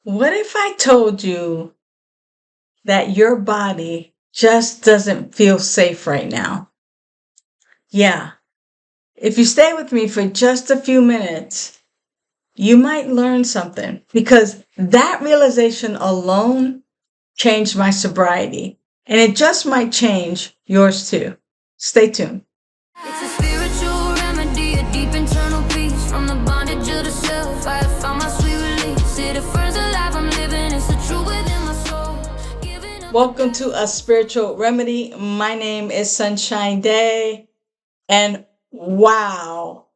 What if I told you that your body just doesn't feel safe right now? Yeah. If you stay with me for just a few minutes, you might learn something because that realization alone changed my sobriety and it just might change yours too. Stay tuned. It's a spiritual remedy, a deep internal peace from the bondage of the self. I have found my sweet release. It affirms the life I'm living. It's the truth within my soul. Welcome to A Spiritual Remedy. My name is Sunshine Daye. And wow,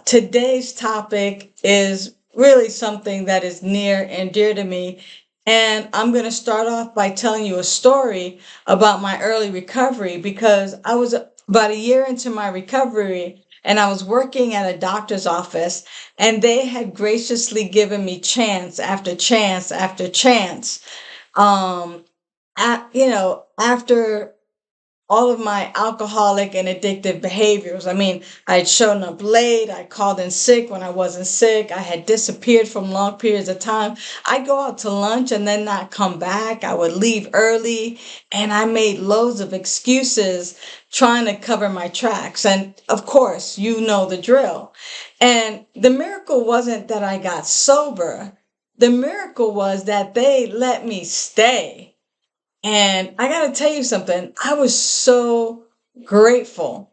today's topic is really something that is near and dear to me. And I'm going to start off by telling you a story about my early recovery because I was about a year into my recovery and I was working at a doctor's office and they had graciously given me chance after chance after chance. After all of my alcoholic and addictive behaviors. I mean, I had shown up late. I called in sick when I wasn't sick. I had disappeared from long periods of time. I'd go out to lunch and then not come back. I would leave early and I made loads of excuses trying to cover my tracks. And of course, you know the drill. And the miracle wasn't that I got sober. The miracle was that they let me stay. And I got to tell you something, I was so grateful,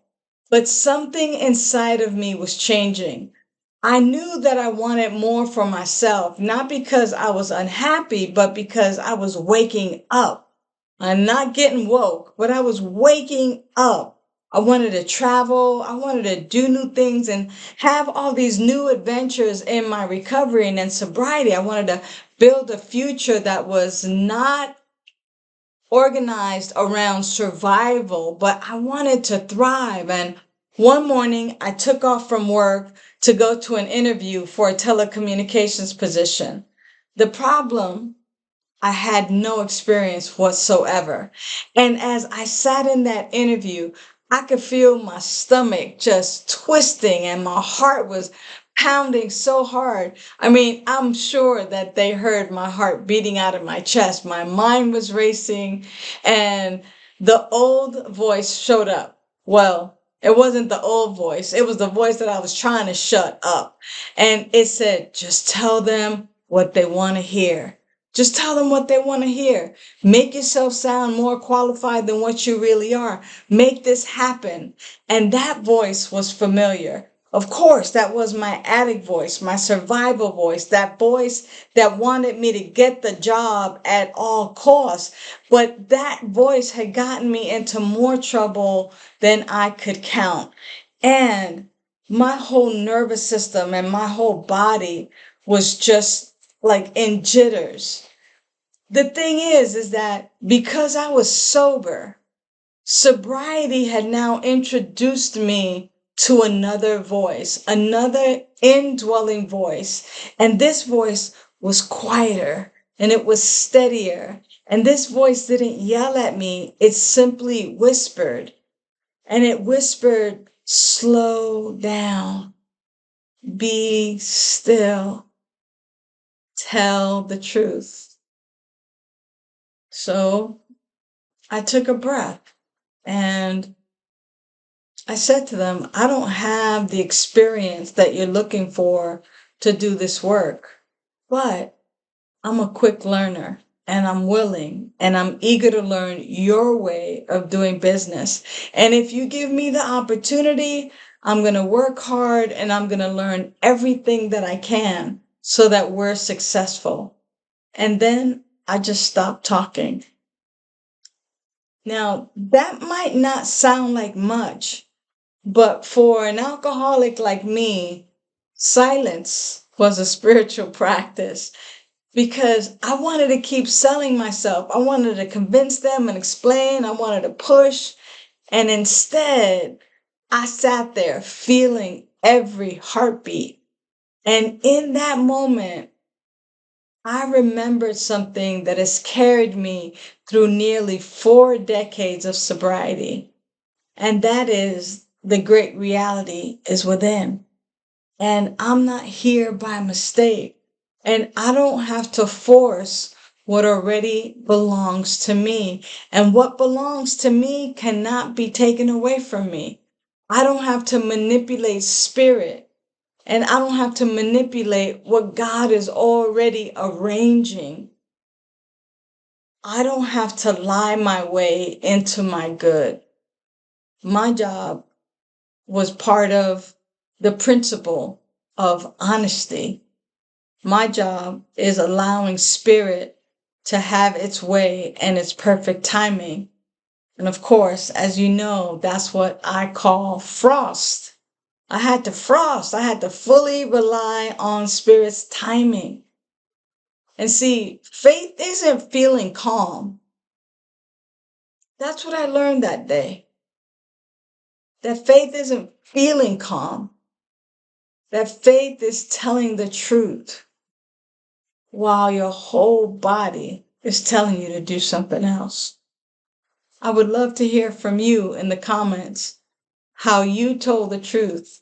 but something inside of me was changing. I knew that I wanted more for myself, not because I was unhappy, but because I was waking up. I'm not getting woke, but I was waking up. I wanted to travel. I wanted to do new things and have all these new adventures in my recovery and in sobriety. I wanted to build a future that was not organized around survival, but I wanted to thrive. And one morning I took off from work to go to an interview for a telecommunications position. The problem, I had no experience whatsoever. And as I sat in that interview, I could feel my stomach just twisting and my heart was pounding so hard. I mean, I'm sure that they heard my heart beating out of my chest. My mind was racing and the old voice showed up. Well, it wasn't the old voice. It was the voice that I was trying to shut up. And it said, just tell them what they want to hear. Just tell them what they want to hear. Make yourself sound more qualified than what you really are. Make this happen. And that voice was familiar. Of course, that was my addict voice, my survival voice, that voice that wanted me to get the job at all costs. But that voice had gotten me into more trouble than I could count. And my whole nervous system and my whole body was just like in jitters. The thing is that because I was sober, sobriety had now introduced me to another voice, another indwelling voice. And this voice was quieter and it was steadier. And this voice didn't yell at me, it simply whispered. And it whispered, slow down, be still, tell the truth. So I took a breath and I said to them, I don't have the experience that you're looking for to do this work, but I'm a quick learner and I'm willing and I'm eager to learn your way of doing business. And if you give me the opportunity, I'm going to work hard and I'm going to learn everything that I can so that we're successful. And then I just stopped talking. Now, that might not sound like much, but for an alcoholic like me, silence was a spiritual practice because I wanted to keep selling myself. I wanted to convince them and explain. I wanted to push. And instead, I sat there feeling every heartbeat. And in that moment, I remembered something that has carried me through nearly 4 decades of sobriety. And that is the great reality is within. And I'm not here by mistake. And I don't have to force what already belongs to me. And what belongs to me cannot be taken away from me. I don't have to manipulate spirit. And I don't have to manipulate what God is already arranging. I don't have to lie my way into my good. My job was part of the principle of honesty. My job is allowing spirit to have its way and its perfect timing. And of course, as you know, that's what I call frost. I had to frost. I had to fully rely on spirit's timing. And see, faith isn't feeling calm. That's what I learned that day. That faith isn't feeling calm. That faith is telling the truth while your whole body is telling you to do something else. I would love to hear from you in the comments how you told the truth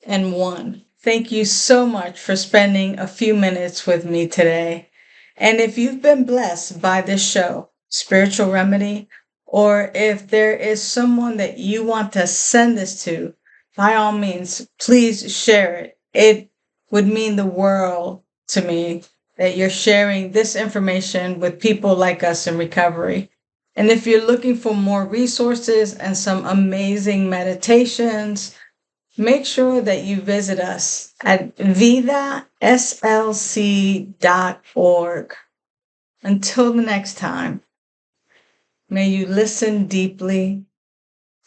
and won. Thank you so much for spending a few minutes with me today. And if you've been blessed by this show, Spiritual Remedy, or if there is someone that you want to send this to, by all means, please share it. It would mean the world to me that you're sharing this information with people like us in recovery. And if you're looking for more resources and some amazing meditations, make sure that you visit us at vidaslc.org. Until the next time, may you listen deeply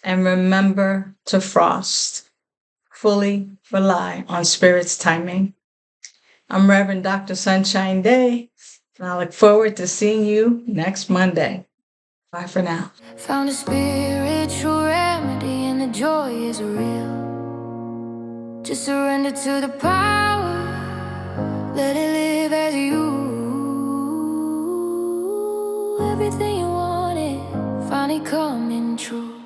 and remember to frost. Fully rely on Spirit's timing. I'm Reverend Dr. Sunshine Daye, and I look forward to seeing you next Monday. Bye for now. Found a spiritual remedy and the joy is real. Just surrender to the power, let it live as you. Everything you wanted finally coming true.